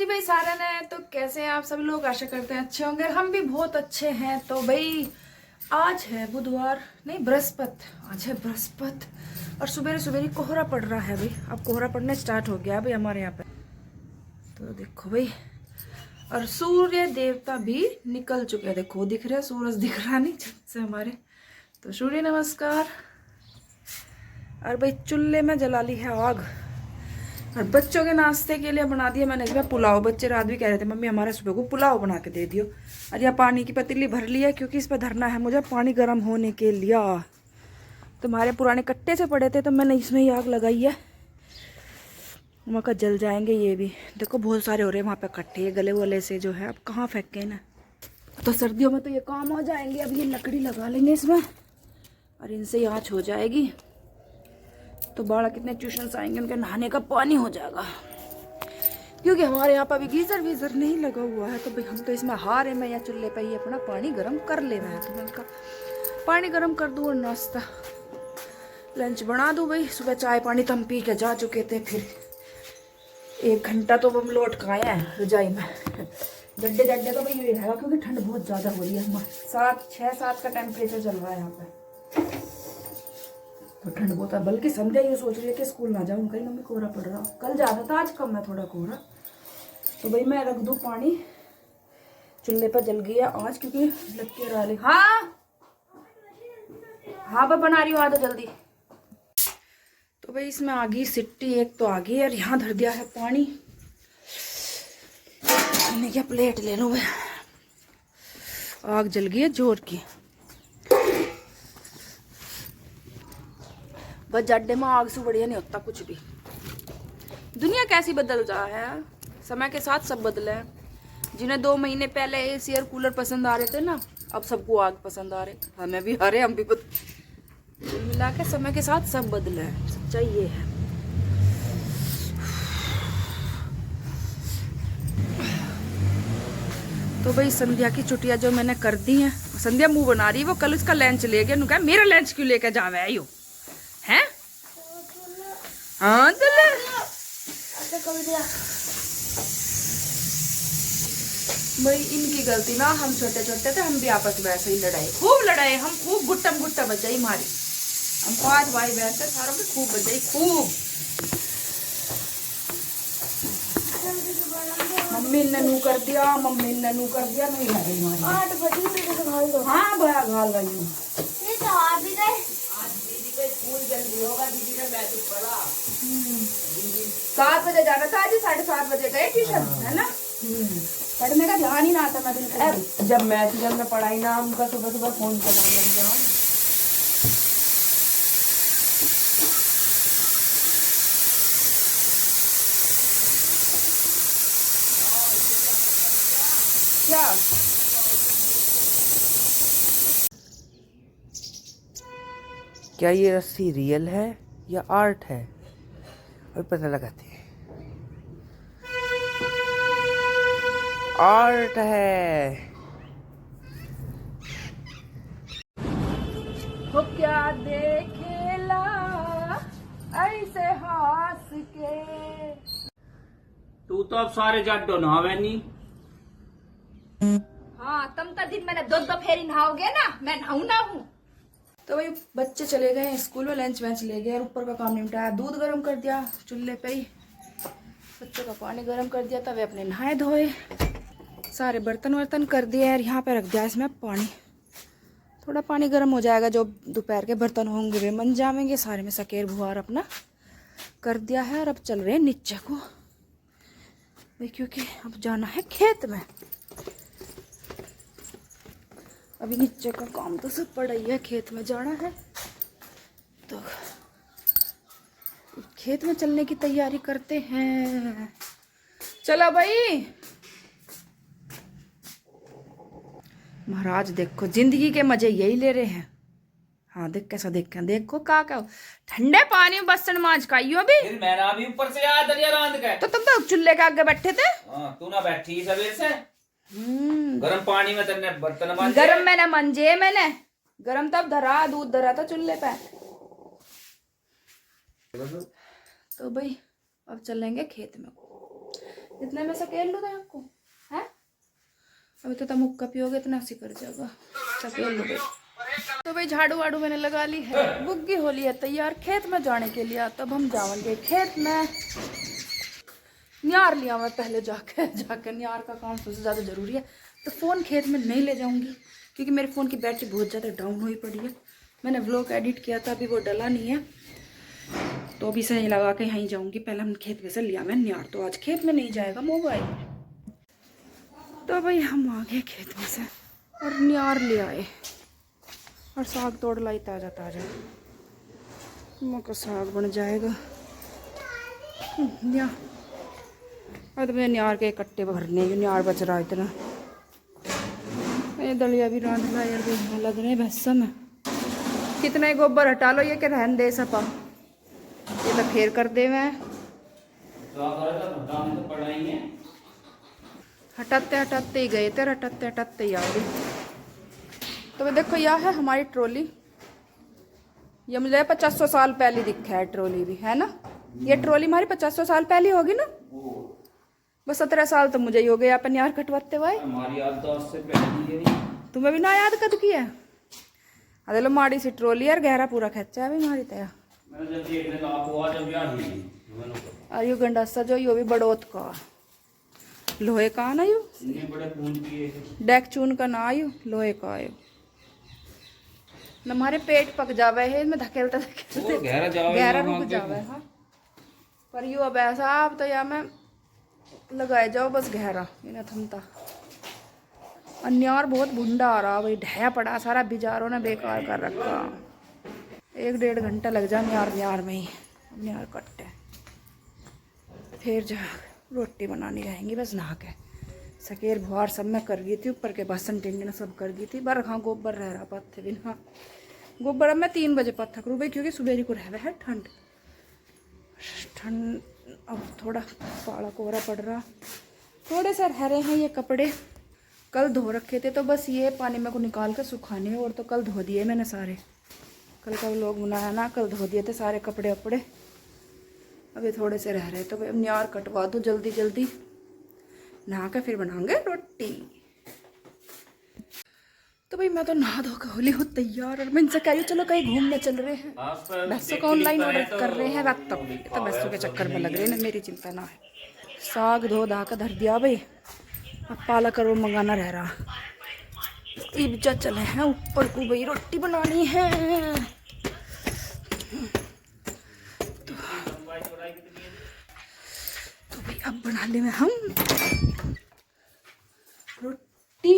जी भाई सारे ने तो कैसे हैं आप सभी लोग। आशा करते हैं अच्छे होंगे। हम भी बहुत अच्छे हैं। तो भाई आज है बुधवार, नहीं बृहस्पति, आज है बृहस्पति और सुबह सुबह कोहरा पड़ रहा है भाई। अब कोहरा पड़ने स्टार्ट हो गया भाई हमारे यहाँ पे। तो देखो भाई, और सूर्य देवता भी निकल चुके हैं। देखो दिख रहे, सूरज दिख रहा नहीं छत से हमारे। तो सूर्य नमस्कार। और भाई चूल्हे में जला ली है आग और बच्चों के नाश्ते के लिए बना दिया मैंने इसमें पुलाव। बच्चे रात भी कह रहे थे मम्मी हमारे सुबह को पुलाव बना के दे दियो। और यह पानी की पतीली भर ली है क्योंकि इस पर धरना है मुझे पानी गर्म होने के लिए। तुम्हारे पुराने कट्टे से पड़े थे तो मैंने इसमें ही आग लगाई है। मौका जल जाएंगे ये भी। देखो बहुत सारे हो रहे हैं वहाँ पे कट्टे गले वाले से जो है। अब कहाँ फेंके ना, तो सर्दियों में तो ये काम हो जाएंगे। अब ये लकड़ी लगा लेंगे इसमें और इनसे ही आँच हो जाएगी। तो बाड़ा कितने ट्यूशन आएंगे, उनके नहाने का पानी हो जाएगा। क्योंकि हमारे यहाँ पर अभी गीजर वीजर नहीं लगा हुआ है। तो भाई हम तो इसमें हारे में या चूल्हे पे ही अपना पानी गर्म कर ले रहे हैं। तो मैं उनका पानी गर्म कर दूँ और नाश्ता लंच बना दूँ। भाई सुबह चाय पानी तो हम पी के जा चुके थे। फिर 1 घंटा तो हम लौट के आए हैं रजाई में। गड्ढे गड्ढे तो भाई ये रहेगा क्योंकि ठंड बहुत ज़्यादा हो रही है। हमारा 6-7 का टेम्परेचर चल रहा है यहाँ पे। तो ठंड बहुत है। बल्कि संध्या ये सोच रही है कि स्कूल ना जाऊँ, कहीं मम्मी कोहरा पड़ रहा। कल ज़्यादा था, आज कम है थोड़ा कोहरा। तो भाई मैं रख दूँ पानी, चूल्हे पर जल गया आज क्योंकि लटके रहा। हाँ हाँ बना रही हूँ, आ दो जल्दी। तो भाई इसमें आ गई सिट्टी एक तो आ गई और यहाँ धर दिया है पानी। मैंने क्या प्लेट ले लूँ भाई। आग जल गई है जोर की। बस जड्डे में आग से बढ़िया नहीं होता कुछ भी। दुनिया कैसी बदल रहा है, समय के साथ सब बदले हैं। जिन्हें 2 महीने पहले एसी और कूलर पसंद आ रहे थे ना, अब सबको आग पसंद आ रहे। हमें भी हरे, हम भी मिला के समय के साथ सब बदले हैं। सच्चाई ये है। तो भाई संध्या की छुट्टियां जो मैंने कर दी हैं, संध्या मुंह बना रही है। वो कल उसका लंच ले गया। कहा मेरा लंच क्यों लेके जावे आयो हैं? हाँ भाई इनकी गलती ना, हम छोटे छोटे थे, हम भी आपस में ऐसे ही लड़ाई, खूब लड़ाई। हम खूब गुट्टम गुट्टा बजाई मारी। हम 5 भाई बहन थे, सारों की खूब बजाई खूब। मम्मी ने नू कर दिया, मम्मी ने नू कर दिया, नहीं लड़ाई मारी। 8 बजे हाँ बया घाल रही हूँ। स्कूल जल्दी होगा, दीदी ने मैसेज पढ़ा। 7 बजे जाना था, आज 7:30 बजे गए ट्यूशन, है ना। पढ़ने का ध्यान ही ना आता मैं बिल्कुल। जब मैं पढ़ाई ना, उनका सुबह सुबह फोन चलाने लग जाऊँ। क्या क्या ये रस्सी रियल है या आर्ट है, और पता लगाते हैं। आर्ट है। हो क्या देखेला ऐसे हंस के। तू तो अब सारे जाटो नहावे नहीं। हाँ तुम तो दिन मैंने 2 फेरी नहाओगे ना, मैं नहाऊ ना हूँ। तो भाई बच्चे चले गए स्कूल में, लंच वंच ले गए और ऊपर का काम निपटाया। दूध गर्म कर दिया चूल्हे पे ही, बच्चों का पानी गर्म कर दिया था। वे अपने नहाए धोए, सारे बर्तन वर्तन कर दिए और यहाँ पे रख दिया इसमें पानी। थोड़ा पानी गर्म हो जाएगा, जो दोपहर के बर्तन होंगे वे मन जाएंगे। सारे में सकेर भुआर अपना कर दिया है और अब चल रहे हैं नीचे को भाई, क्योंकि अब जाना है खेत में। अभी नीचे का काम तो सब पड़ा ही है, खेत में जाना है। तो खेत में चलने की तैयारी करते हैं। चलो भाई। महाराज देखो जिंदगी के मजे यही ले रहे हैं। हाँ देख कैसा देखो का ठंडे पानी में बर्तन मांज खाइयो। अभी मैंने अभी ऊपर से आया दरिया रांध के। तो तुम तो चूल्हे के आगे बैठे थे। तू ना बैठी सवेर से। गरम पानी में तेने बर्तन मांजे। गरम मैंने मंजे, मैंने गरम तब धरा, दूध धरा था चूल्हे पे। तो भाई अब चलेंगे खेत में। इतने में सकेल लो आपको है। अभी तो मुक्का पियोगे इतना सी कर जाएगा, सकेल लो। तो भाई झाड़ू वाड़ू मैंने लगा ली है, बुग्गी हो ली है तैयार खेत में जाने के लिए। तब हम जाएंगे खेत में। न्यार लिया मैं पहले जाके न्यार का काम सबसे ज़्यादा ज़रूरी है। तो फ़ोन खेत में नहीं ले जाऊंगी क्योंकि मेरे फ़ोन की बैटरी बहुत ज़्यादा डाउन हुई पड़ी है। मैंने व्लॉग एडिट किया था, अभी वो डला नहीं है, तो अभी से लगा के यहीं जाऊंगी। पहले हम खेत में से लिया मैं न्यार, तो आज खेत में नहीं जाएगा मोबाइल। तो भाई हम आ गए खेत में से और न्यार ले आए और साग तोड़ लाई ताज़ा ताज़ा। मक्का साग बन जाएगा। न्यार और तो मुझे न्यार के कट्टे भरने, न्यार बच रहा इतना। ये दलिया भी रांध ला यार, भी लग रहे भैंसा में। कितना ही गोबर हटा लो, ये के रहन दे सपा, ये तो फेर कर दे। मैं हटाते हटाते ही गए थे, हटाते हटाते ही आ गई। तो देखो यह है हमारी ट्रॉली। ये मुझे 500 साल पहले दिखा है ट्रॉली भी, है ना। ये ट्रॉली हमारी 500 साल पहले होगी ना। बस 17 साल तो मुझे ही हो गए अपन यार कटवाते हुए। हमारी याद तो उससे पहले ही है। तुम्हें भी ना याद कद की है। अरे लो माड़ी सी ट्रॉली यार, गहरा पूरा खच्चा है हमारी तया। आयु गंडासा जो यो भी बड़ोत का लोहे का ना, यू डेक चून का ना, आयु लोहे का आयु। हमारे पेट पक जावे है में धकेलते धकेलते गहरा रुक जावे। हाँ पर यू अब ऐसा आप तो या मैं लगाए जाओ बस गहरा इन्हें थमता। अन्यार बहुत भुंडा आ रहा भाई, ढया पड़ा सारा बिजारों ने बेकार कर रखा। 1-1.5 घंटा लग जा न्यार में ही। न्यार कट्टे फिर जा रोटी बनानी रहेंगी बस नहा के। सकेर भुआर सब मैं कर गई थी, ऊपर के बासन टिंडन सब कर गई थी। बर हाँ गोबर रह रहा पत्थे बिन। हाँ गोबर अब मैं 3 बजे पत्थर करूँ भाई, क्योंकि सुबेरी को रह है ठंड। अब थोड़ा पाला कोहरा पड़ रहा, थोड़े से रह रहे हैं ये कपड़े। कल धो रखे थे तो बस ये पानी में को निकाल कर सुखाने, और तो कल धो दिए मैंने सारे। कल का लोग बनाया ना, कल धो दिए थे सारे कपड़े वपड़े। अभी थोड़े से रह रहे तो भाई न्यार कटवा दूँ जल्दी जल्दी, नहा कर फिर बनाएंगे रोटी। तो भाई मैं तो नहा धो के होली हूँ तैयार, और मैं इनसे कह रही हूँ चलो कहीं घूमने चल रहे हैं। भैंसों का ऑनलाइन ऑर्डर कर रहे हैं रात तक, तो भैंसों के चक्कर में लग रहे हैं, मेरी चिंता ना है। साग धो धा कर धर दिया भाई, अब पालक और वो मंगाना रह रहा। इब्जा चले हैं ऊपर को भाई, रोटी बनानी है। तो भाई अब बना ले में हम रोटी।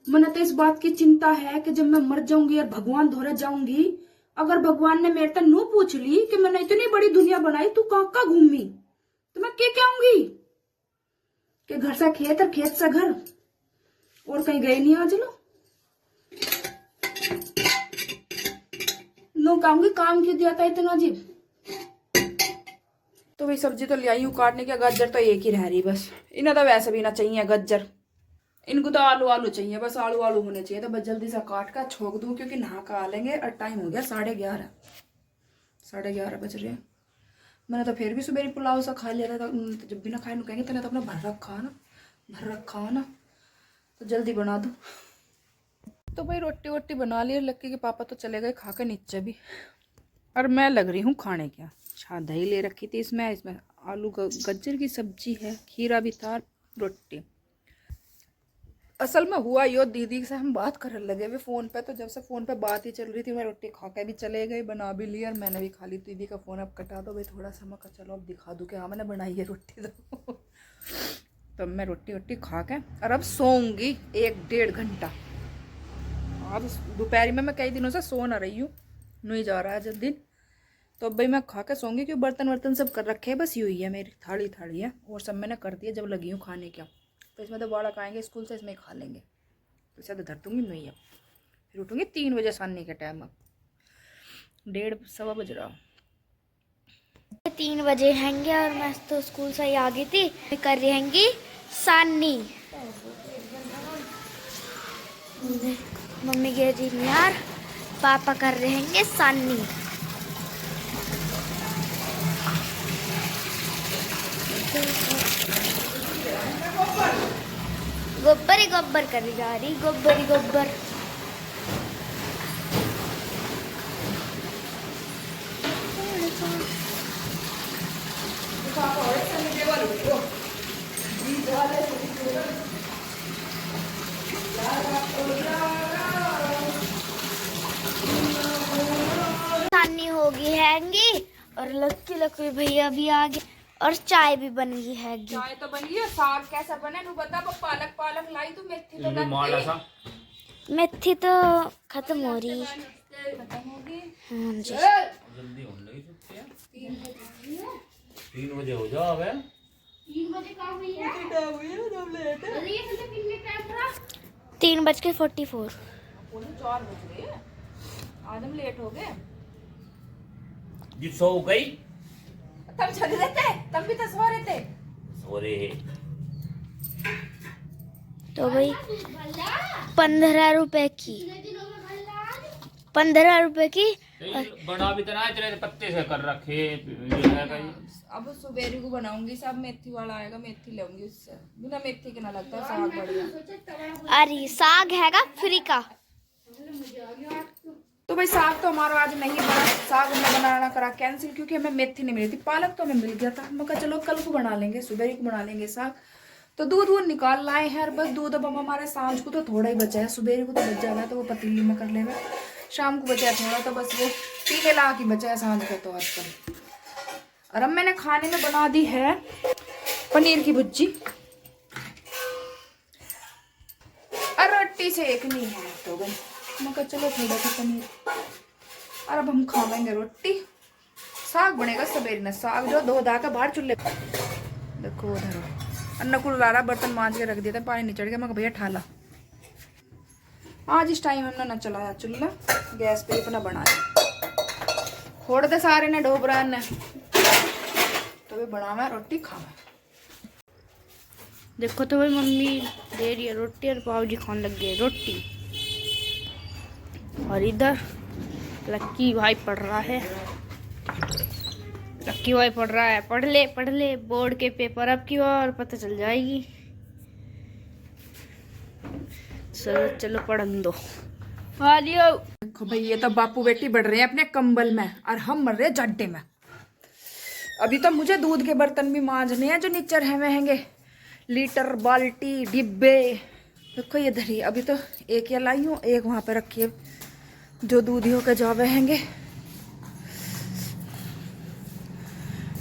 मने तो इस बात की चिंता है कि जब मैं मर जाऊंगी और भगवान धोरे जाऊंगी, अगर भगवान ने मेरे तक नू पूछ ली कि मैंने इतनी बड़ी दुनिया बनाई, तू कहाँ घूमी, तो मैं क्या कहूंगी कि घर से खेत और खेत से घर, और कहीं गए नहीं आज लो। नो कहूंगी काम क्यों दिया था इतना जी। तो भाई सब्जी तो ले आई हूँ काटने के, गाजर तो एक ही रह रही बस। इन्हें तो वैसे भी ना चाहिए गाजर, इनको तो आलू आलू चाहिए, बस आलू आलू होने चाहिए। तो बस जल्दी से काट कर छोक दूं क्योंकि नहा कर आ लेंगे। और टाइम हो गया 11:30, 11:30 बज रहे हैं। मैंने तो फिर भी सुबह पुलाव सा खा लिया था, तो जब भी ना खाए ना कहेंगे तेने तो अपना भर रखा ना, तो जल्दी बना दूँ। तो भाई रोटी वोटी बना ली, लक्की के पापा तो चले गए खा के नीचे भी, और मैं लग रही हूँ खाने। क्या अच्छा दही ले रखी थी इसमें आलू गाजर की सब्जी है, खीरा भी था, रोटी। असल में हुआ यो, दीदी से हम बात करने लगे हुए फ़ोन पे, तो जब से फ़ोन पे बात ही चल रही थी, मैं रोटी खा के भी चले गए, बना भी ली और मैंने भी खा ली। दीदी का फ़ोन अब कटा दो भाई थोड़ा सा, मैं चलो अब दिखा दूँ कि हाँ मैंने बनाई है रोटी। तो मैं रोटी वोटी खा के और अब सोऊंगी 1-1.5 घंटा। अब दोपहर में मैं कई दिनों से सो ना रही हूँ, नहीं जा रहा है जब दिन। तो अब भाई मैं खा के सोऊंगी क्योंकि बर्तन वर्तन सब कर रखे हैं, बस यूँ ही है मेरी थाली है, और सब मैंने कर दिया जब लगी हूँ खाने क्या। तो इसमें तो बालक आएंगे स्कूल से, इसमें खा लेंगे, तो इसे तो धर दूँगी नहीं। अब फिर उठूँगी 3 बजे सानी के टाइम, अब 1:30 बज रहा। 3 बजे हैंगे और मैं तो स्कूल से ही आ गई थी। कर रही हैंगी सानी, मम्मी कह रही यार पापा कर रहे हैंगे सानी। गोबर ही गोबर करी जा रही, गोबर ही गोबर। सानी होगी हैंगी और लक्की लक्की भैया भी आ गए और चाय भी बन गई हैगी। चाय तो बन गई है, साग कैसा बना तू बता। पालक पालक लाई तू, मेथी तो माड़ा सा मेथी तो खत्म हो रही। खत्म होगी। हाँ जी, जल्दी होने लगी छुट्टी है। 3 बजे हो जाओ। अब 3:44। 4 बज रहे हैं, आज हम लेट हो गए। जी सो गई, तब चले रहते, तब भी तो सो रहे थे। सो रहे तो भाई 15 रुपए की, 15 रुपए की। बड़ा भी तना तेरे पत्ते से कर रखे ये है कहीं। अब सुबेरी को बनाऊंगी, सब मेथी वाला आएगा, मेथी लूंगी उससे। बिना मेथी के ना लगता साग बढ़िया। अरे साग हैगा फ्री का। तो भाई साग तो हमारा आज नहीं बना, साग हमने बनाना करा कैंसिल क्योंकि हमें मेथी नहीं मिली थी। पालक तो हमें मिल गया था, मैं कहा चलो कल को बना लेंगे, सुबह को बना लेंगे साग। तो दूध वूध निकाल लाए हैं और बस दूध अब हमारे सांझ को तो थोड़ा ही बचा है, सुबह को तो बच जाएगा तो वो पतीली में कर लेंगे। शाम को बचा है थोड़ा, तो बस वो 3 लाख ही बचा है सांझ का तो आजकल। और अब मैंने खाने में बना दी है पनीर की भुर्जी और रोटी से एक नहीं है तो गई। मैं कहा चलो थोड़ा सा पनीर और अब हम खावेंगे रोटी। साग बनेगा सवेरे ना, साग जो धो धा के बाहर चूल्हे देखो उधर अन्नकुल लारा बर्तन मांज के रख दिया था, पानी नहीं चढ़ गया। मैं भैया ठाला आज इस टाइम हमने ना चलाया चूल्हा, गैस पे अपना बनाया। फोड़ दे सारे ने डोबरा ने तो भी बनावा रोटी खावा। देखो तो भाई मम्मी दे रही है रोटी और पाव जी खाने लग गए रोटी। और इधर लक्की भाई पढ़ रहा है, लक्की भाई पढ़ रहा है। पढ़ ले बोर्ड के पेपर अब की बार पता चल जाएगी। चलो चलो पढ़न दो। देखो भाई ये तो बापू बेटी बढ़ रहे हैं अपने कंबल में और हम मर रहे हैं जड्डे में। अभी तो मुझे दूध के बर्तन भी मांजने हैं जो नीचे रहेंगे, लीटर बाल्टी डिब्बे। देखो ये धरी अभी तो एक या लाई हूँ, एक वहां पे रखी है जो दूधियों के जावे हैंगे।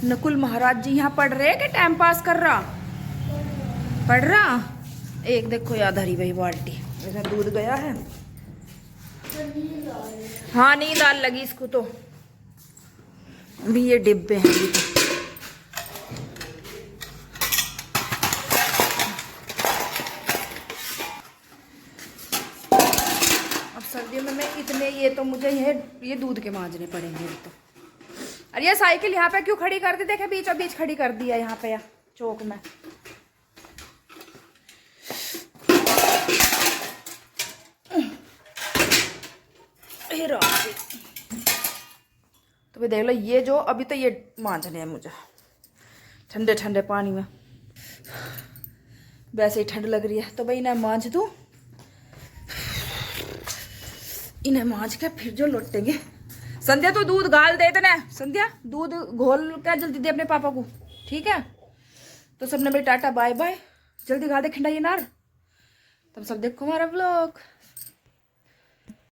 नकुल महाराज जी यहाँ पढ़ रहे कि टाइम पास कर रहा? पढ़ रहा। एक देखो याद धरी भाई बाल्टी, इसमें दूध गया है। हाँ नींद आने लगी इसको तो। अभी ये डिब्बे हैं अभी तो। अब सर्दियों में मैं इतने ये तो मुझे ये दूध के मांजने पड़ेंगे अभी तो। अरे ये साइकिल यहाँ पे क्यों खड़ी कर दी? देखे बीचों बीच खड़ी कर दिया यहाँ पे या चौक में। तो भाई देख लो ये जो अभी तो ये मांजने हैं मुझे ठंडे ठंडे पानी में। वैसे ही ठंड लग रही है तो भाई इन्हें मांज दूं, इन्हें मांज के फिर जो लौटेंगे। संध्या तो दूध गाल दे देना, संध्या दूध घोल के जल्दी दे अपने पापा को, ठीक है? तो सबने भाई टाटा बाय बाय, जल्दी गा दे खिंडाई नार। तब सब देखो हमारा ब्लॉग।